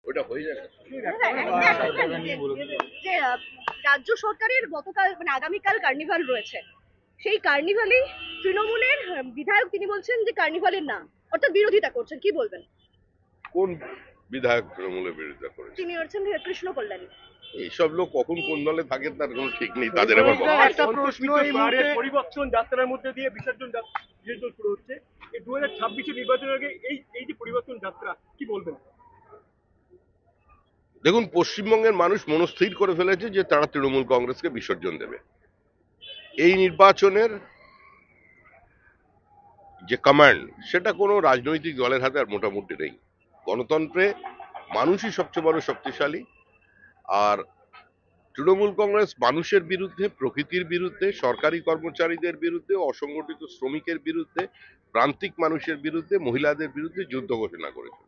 ওটা হয়ে যাবে। যে রাজ্য সরকারের গতকাল মানে আগামীকাল কার্নিভাল রয়েছে, সেই কার্নিভালেই তৃণমূলের বিধায়ক তিনি বলছেন যে কার্নিভালের না, অর্থাৎ বিরোধিতা করছেন, কি বলবেন? কোন বিধায়ক তৃণমূলের বিরোধিতা করেছে? তিনি হচ্ছেন কৃষ্ণ কল্যাণী। এইসব লোক কখন কোন দলে থাকেন তার কোনো ঠিক নেই, তাদের আবার একটা প্রশ্ন, এই মুহূর্তে পরিবর্তন যাত্রার মধ্যে দিয়ে বিসর্জন শুরু হচ্ছে, এই 2026 নির্বাচনের আগে এই যে পরিবর্তন যাত্রা, কি বলবেন? দেখুন, পশ্চিমবঙ্গের মানুষ মনস্থির করে ফেলেছে যে তারা তৃণমূল কংগ্রেসকে বিসর্জন দেবে। এই নির্বাচনের যে কমান্ড, সেটা কোনো রাজনৈতিক দলের হাতে আর মোটামুটি নেই। গণতন্ত্রে মানুষই সবচেয়ে বড় শক্তিশালী। আর তৃণমূল কংগ্রেস মানুষের বিরুদ্ধে, প্রকৃতির বিরুদ্ধে, সরকারি কর্মচারীদের বিরুদ্ধে, অসংগঠিত শ্রমিকের বিরুদ্ধে, প্রান্তিক মানুষের বিরুদ্ধে, মহিলাদের বিরুদ্ধে যুদ্ধ ঘোষণা করেছে।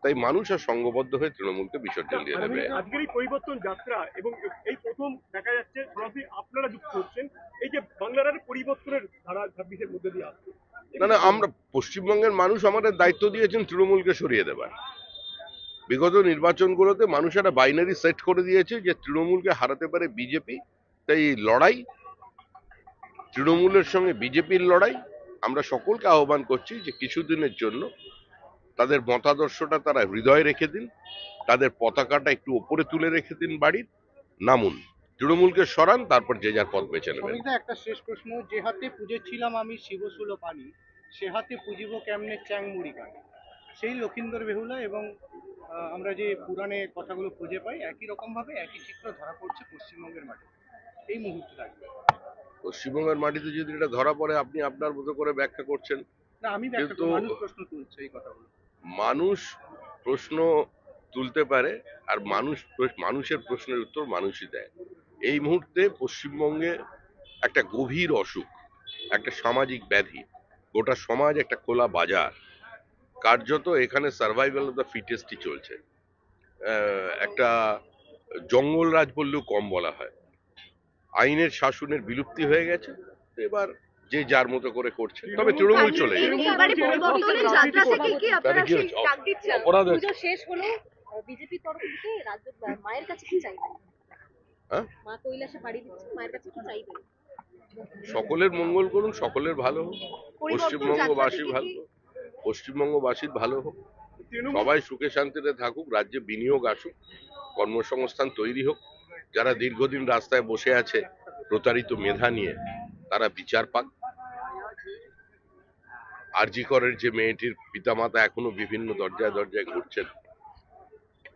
তাই মানুষ আর সংঘবদ্ধ হয়ে তৃণমূলকে বিসর্জন দিয়ে দেবে। আজকের এই পরিবর্তন যাত্রা এবং এই প্রথম দেখা যাচ্ছে সরাসরি আপনারা যুক্ত হচ্ছেন এই যে বাংলার পরিবর্তনের ধারা 26-এর মধ্যে দিয়ে আসছে। না, আমরা পশ্চিমবঙ্গের মানুষ আমাদের দায়িত্ব দিয়েছেন তৃণমূলকে সরিয়ে দেবার। বিগত নির্বাচনগুলোতে মানুষ একটা বাইনারি সেট করে দিয়েছে যে তৃণমূলকে হারাতে পারে বিজেপি। তাই লড়াই তৃণমূলের সঙ্গে বিজেপির লড়াই। আমরা সকলকে আহ্বান করছি যে কিছুদিনের জন্য তাদের মতাদর্শটা তারা হৃদয়ে রেখে দিন, তাদের পতাকাটা একটু ওপরে তুলে রেখে দিন, বাড়ির নামুন, তৃণমূলকে সরান, তারপর যে যার পথ বেছে নেবেন। একটা শেষ প্রশ্ন, যে হাতে পুজেছিলাম আমি শিবসুল পানি, সে হাতে পুজিব কেমনে চ্যাং মুড়ি কানি, সেই লক্ষিন্দর বেহুলা এবং আমরা যে পুরাণে কথাগুলো খুঁজে পাই, একই রকম ভাবে একই চিত্র ধরা পড়ছে পশ্চিমবঙ্গের মাঠে এই মুহূর্তে দাঁড়িয়ে। পশ্চিমবঙ্গের মাটিতে যদি এটা ধরা পড়ে, আপনি আপনার মতো করে ব্যাখ্যা করছেন। না, আমি ব্যাখ্যা করব, মানুষ প্রশ্ন তুলছে এই কথাগুলো। মানুষ প্রশ্ন তুলতে পারে, আর মানুষের প্রশ্নের উত্তর মানুষই দেয়। এই মুহূর্তে পশ্চিমবঙ্গে একটা গভীর অসুখ, একটা সামাজিক ব্যাধি, গোটা সমাজ একটা খোলা বাজার, কার্যত এখানে সার্ভাইভাল অফ দ্য ফিটেস্টই চলছে। একটা জঙ্গল রাজ বললেও কম বলা হয়। আইনের শাসনের বিলুপ্তি হয়ে গেছে। এবার যে যার মতো করে করছে, তবে তৃণমূল চলে যাবে। অপরাধ শেষ হলো বিজেপির তরফ থেকে রাজ্য মায়ের কাছে কি চাইবেন? মা কৈলাসে পাড়ি দিচ্ছে, মায়ের কাছে কি চাইবেন? সকলের মঙ্গল করুন, সকলের ভালো হোক, পশ্চিমবঙ্গবাসীর ভালো হোক, পশ্চিমবঙ্গবাসীর ভালো হোক, সবাই সুখে শান্তিতে থাকুক, রাজ্যে বিনিয়োগ আসুক, কর্মসংস্থান তৈরি হোক। যারা দীর্ঘদিন রাস্তায় বসে আছে প্রতারিত মেধা নিয়ে, তারা বিচার পাক। আরজি করের যে মেয়েটির পিতামাতা এখনো বিভিন্ন দরজায় দরজায় ঘুরছেন,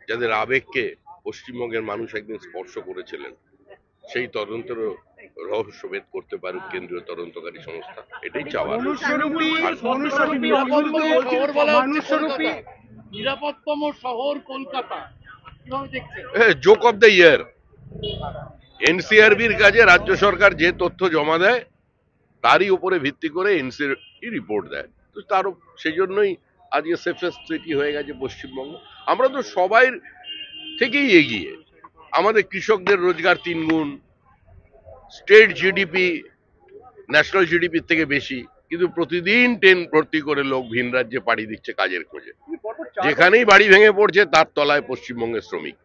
যাদের আবেগকে পশ্চিমবঙ্গের মানুষ একদিন স্পর্শ করেছিলেন, সেই তদন্তের রহস্যভেদ করতে পারুক কেন্দ্রীয় তদন্তকারী সংস্থা, এটাই চাওয়া। নিরাপত্তম শহর Kolkata, joke of the year. এনসিআরবির কাছে রাজ্য সরকার যে তথ্য জমা দেয় তারই উপরে ভিত্তি করে এনসিআরবি রিপোর্ট দেয়। তো তারও সেই জন্যই আজকে সেফেস্ট সিটি হয়ে গেছে পশ্চিমবঙ্গ। আমরা তো সবাই থেকেই এগিয়ে। আমাদের কৃষকদের রোজগার 3 গুণ, স্টেট জিডিপি ন্যাশনাল জিডিপির থেকে বেশি, কিন্তু প্রতিদিন ট্রেন ভর্তি করে লোক ভিন রাজ্যে পাড়ি দিচ্ছে কাজের খোঁজে। যেখানেই বাড়ি ভেঙে পড়ছে তার তলায় পশ্চিমবঙ্গের শ্রমিক।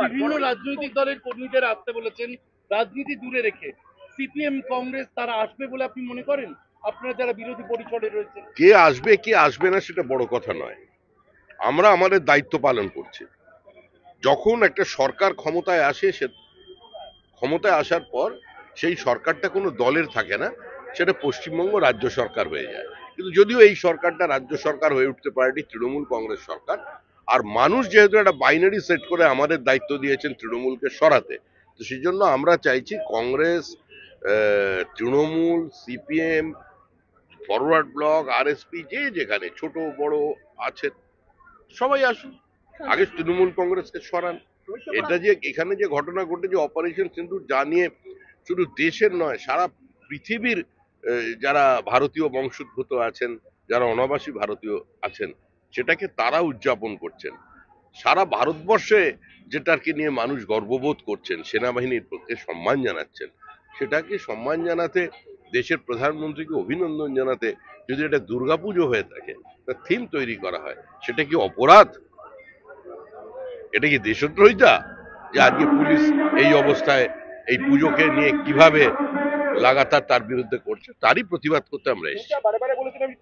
বিভিন্ন রাজনৈতিক দলের কর্মীদের আসতে বলেছেন, রাজনীতি দূরে রেখে। সিপিএম, কংগ্রেস তারা আসবে বলে আপনি মনে করেন? আপনারা যারা বিরোধী পরিষদে রয়েছেন, কে আসবে কে আসবে না সেটা বড় কথা নয়। আমরা আমাদের দায়িত্ব পালন করছি। যখন একটা সরকার ক্ষমতায় আসে, সে ক্ষমতায় আসার পর সেই সরকারটা কোনো দলের থাকে না, সেটা পশ্চিমবঙ্গ রাজ্য সরকার হয়ে যায়। কিন্তু যদিও এই সরকারটা রাজ্য সরকার হয়ে উঠতে পারেনি, তৃণমূল কংগ্রেস সরকার। আর মানুষ যেহেতু একটা বাইনারি সেট করে আমাদের দায়িত্ব দিয়েছেন তৃণমূলকে সরাতে, তো সেই জন্য আমরা চাইছি Congress, Trinamool, CPM, forward block, RSP, যে যেখানে ছোট বড় আছেন সবাই আসুন, আগে তৃণমূল কংগ্রেসকে সরান। এটা যে এখানে যে ঘটনা ঘটেছে অপারেশন সিন্দুর, যা নিয়ে শুধু দেশের নয় সারা পৃথিবীর যারা ভারতীয় বংশোদ্ভূত আছেন, যারা অনাবাসী ভারতীয় আছেন, সেটাকে তারা উদযাপন করছেন। সারা ভারতবর্ষে যেটাকে নিয়ে মানুষ গর্ববোধ করছেন, সেনাবাহিনীর প্রতি সম্মান জানাচ্ছেন, সেটাকে সম্মান জানাতে, দেশের প্রধানমন্ত্রীকে অভিনন্দন জানাতে যদি এটা দুর্গাপুজো হয়ে থাকে, তার থিম তৈরি করা হয়, সেটা কি অপরাধ? এটা কি দেশদ্রোহিতা যে আজকে পুলিশ এই অবস্থায় এই পুজোকে নিয়ে কিভাবে লাগাতার তার বিরুদ্ধে করছে? তারই প্রতিবাদ করতে আমরা এসেছি। বারে বারে বলেছেন আমি